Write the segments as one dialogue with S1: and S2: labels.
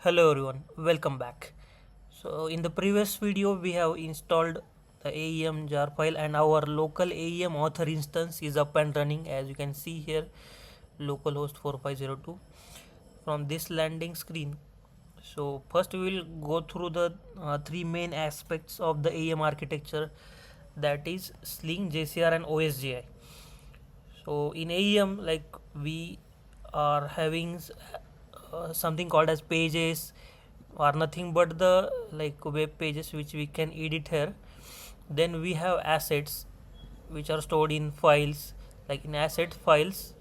S1: Hello everyone, welcome back. So in the previous video we have installed the AEM jar file and our local AEM author instance is up and running, as you can see here, localhost 4502 from this landing screen. So first we will go through the three main aspects of the AEM architecture, that is Sling, JCR and OSGI. So in AEM, like, we are having something called as pages, or nothing but the like web pages which we can edit here. Then we have assets which are stored in files, like in asset files.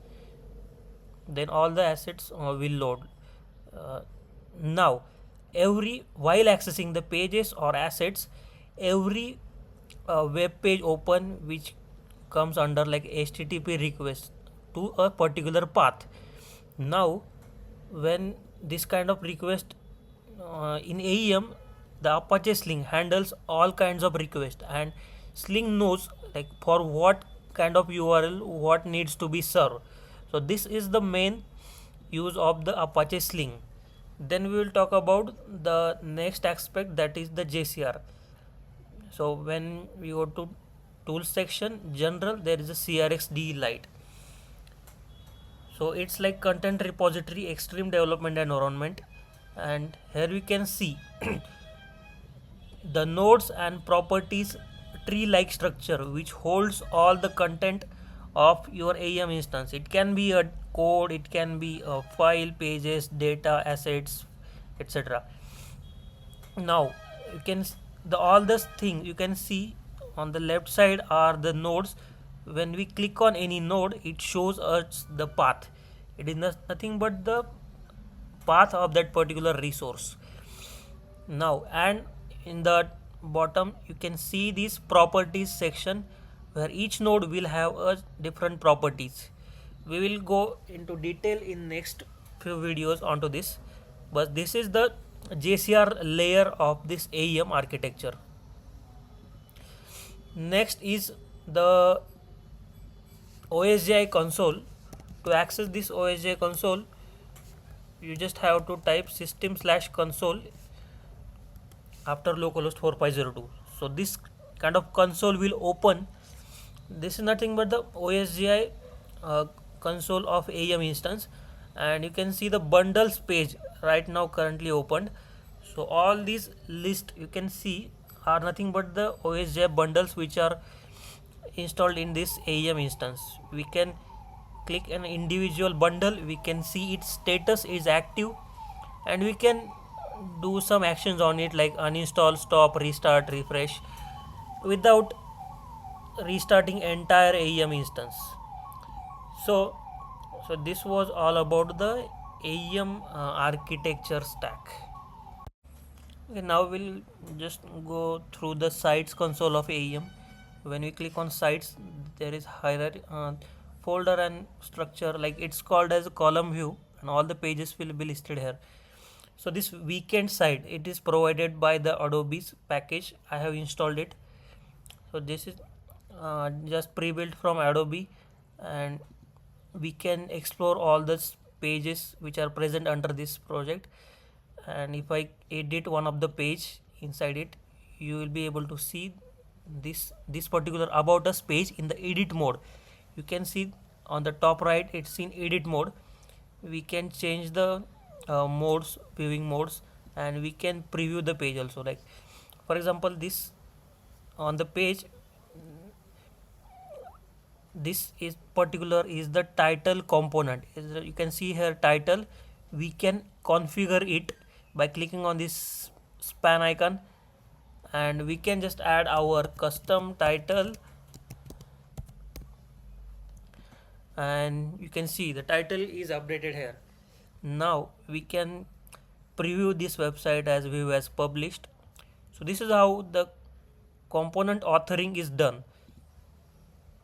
S1: Then all the assets will load. uh, Now, every while accessing the pages or assets, every web page open which comes under like http request to a particular path. Now, when this kind of request in AEM, the Apache Sling handles all kinds of requests, and Sling knows like for what kind of URL what needs to be served. So this is the main use of the Apache Sling. Then we will talk about the next aspect, that is the JCR. So when we go to tools section, general, there is a CRX Lite. So it's like content repository extreme development environment, and here we can see the nodes and properties tree like structure which holds all the content of your AEM instance. It can be a code, it can be a file, pages, data, assets, etc. Now you can the all this thing you can see on the left side are the nodes. When we click on any node, it shows us the path. It is nothing but the path of that particular resource. Now, and in the bottom you can see this properties section where each node will have a different properties. We will go into detail in next few videos onto this, but this is the JCR layer of this AEM architecture. Next is the OSGI console. To access this OSGI console, you just have to type system/console after localhost 4502. So this kind of console will open. This is nothing but the OSGI console of AEM instance, and you can see the bundles page right now currently opened. So all these list you can see are nothing but the OSGI bundles which are installed in this AEM instance. We can click an individual bundle, we can see its status is active, and we can do some actions on it like uninstall, stop, restart, refresh without restarting entire AEM instance. So, so this was all about the AEM architecture stack. Okay, now we'll just go through the sites console of AEM. When we click on sites, there is hierarchy, folder and structure, like it's called as a column view, and all the pages will be listed here. So this weekend site, it is provided by the Adobe's package. I have installed it. So this is just pre-built from Adobe, and we can explore all the pages which are present under this project. And if I edit one of the page inside it, you will be able to see this particular about us page in the edit mode. You can see on the top right, it's in edit mode. We can change the modes, viewing modes, and we can preview the page also. Like for example, this on the page, this is particular is the title component. You can see here title. We can configure it by clicking on this span icon, and we can just add our custom title, and you can see the title is updated here. Now we can preview this website as view as published. So this is how the component authoring is done.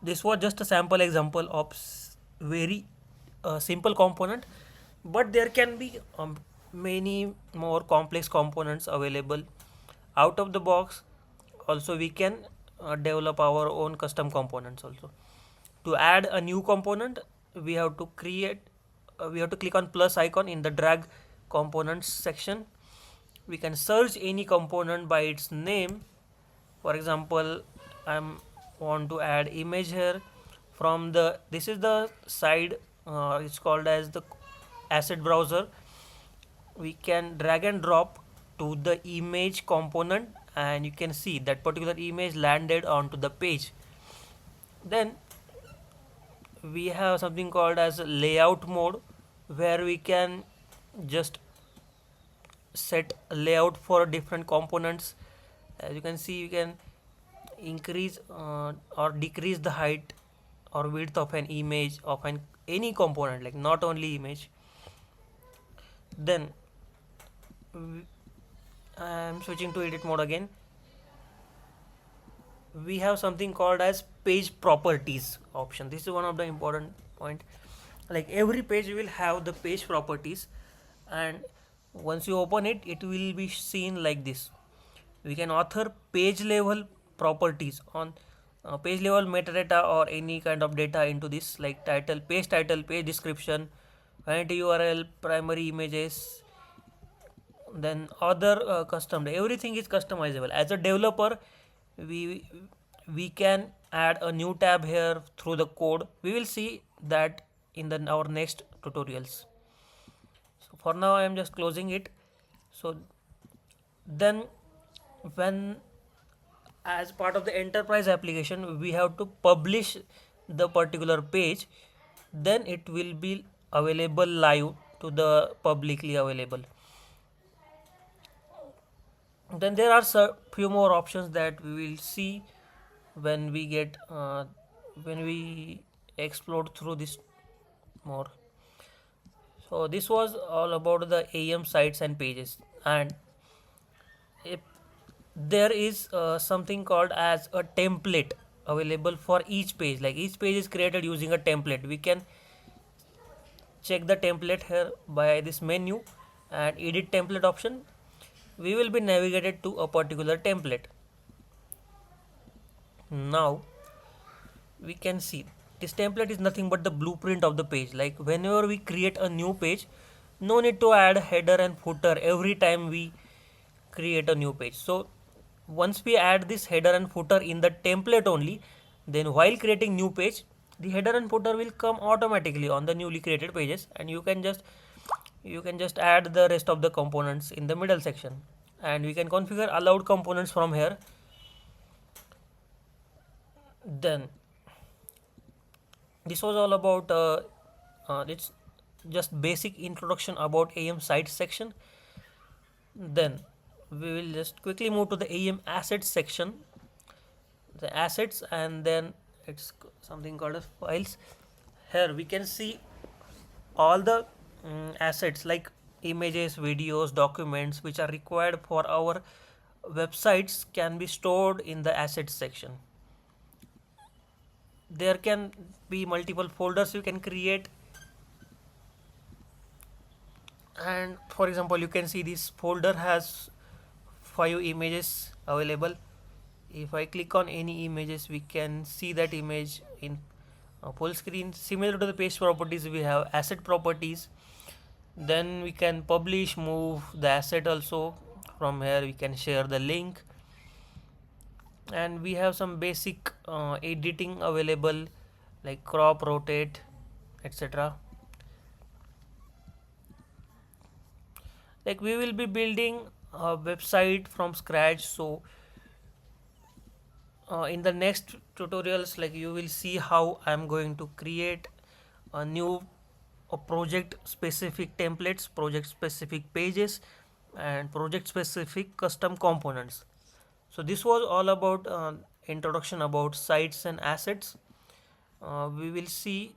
S1: This was just a sample example of very simple component, but there can be many more complex components available out of the box. Also we can develop our own custom components also. To add a new component, we have to click on plus icon in the drag components section. We can search any component by its name. For example, I'm want to add image here. From the this is the side, it's called as the asset browser. We can drag and drop to the image component, and you can see that particular image landed onto the page. Then we have something called as layout mode, where we can just set a layout for different components. As you can see, you can increase or decrease the height or width of an image of an any component, like not only image. Then I am switching to edit mode again. We have something called as page properties option. This is one of the important point. Like every page will have the page properties, and once you open it, it will be seen like this. We can author page level properties on page level metadata or any kind of data into this, like title, page description, vanity URL, primary images, then other custom. Everything is customizable. As a developer, we we can add a new tab here through the code. We will see that in our next tutorials. So for now I am just closing it. So then, when as part of the enterprise application we have to publish the particular page, then it will be available live to the publicly available. Then there are few more options that we will see when we get when we explore through this more. So this was all about the AEM sites and pages. And if there is something called as a template available for each page, like each page is created using a template. We can check the template here by this menu and edit template option. We will be navigated to a particular template. Now we can see this template is nothing but the blueprint of the page. Like whenever we create a new page, no need to add header and footer every time we create a new page. So once we add this header and footer in the template only, then while creating new page, the header and footer will come automatically on the newly created pages, and you can just add the rest of the components in the middle section. And we can configure allowed components from here. Then this was all about it's just basic introduction about AEM sites section. Then we will just quickly move to the AEM assets section, the assets, and then it's something called as files. Here we can see all the assets like images, videos, documents which are required for our websites can be stored in the assets section. There can be multiple folders you can create, and for example you can see this folder has 5 images available. If I click on any images, we can see that image in full screen. Similar to the page properties, we have asset properties. Then we can publish, move the asset also. From here we can share the link, and we have some basic editing available, like crop, rotate, etc. Like we will be building a website from scratch, so in the next tutorials, like you will see how I am going to create a new project specific templates, project specific pages, and project specific custom components. So this was all about introduction about sites and assets. We will see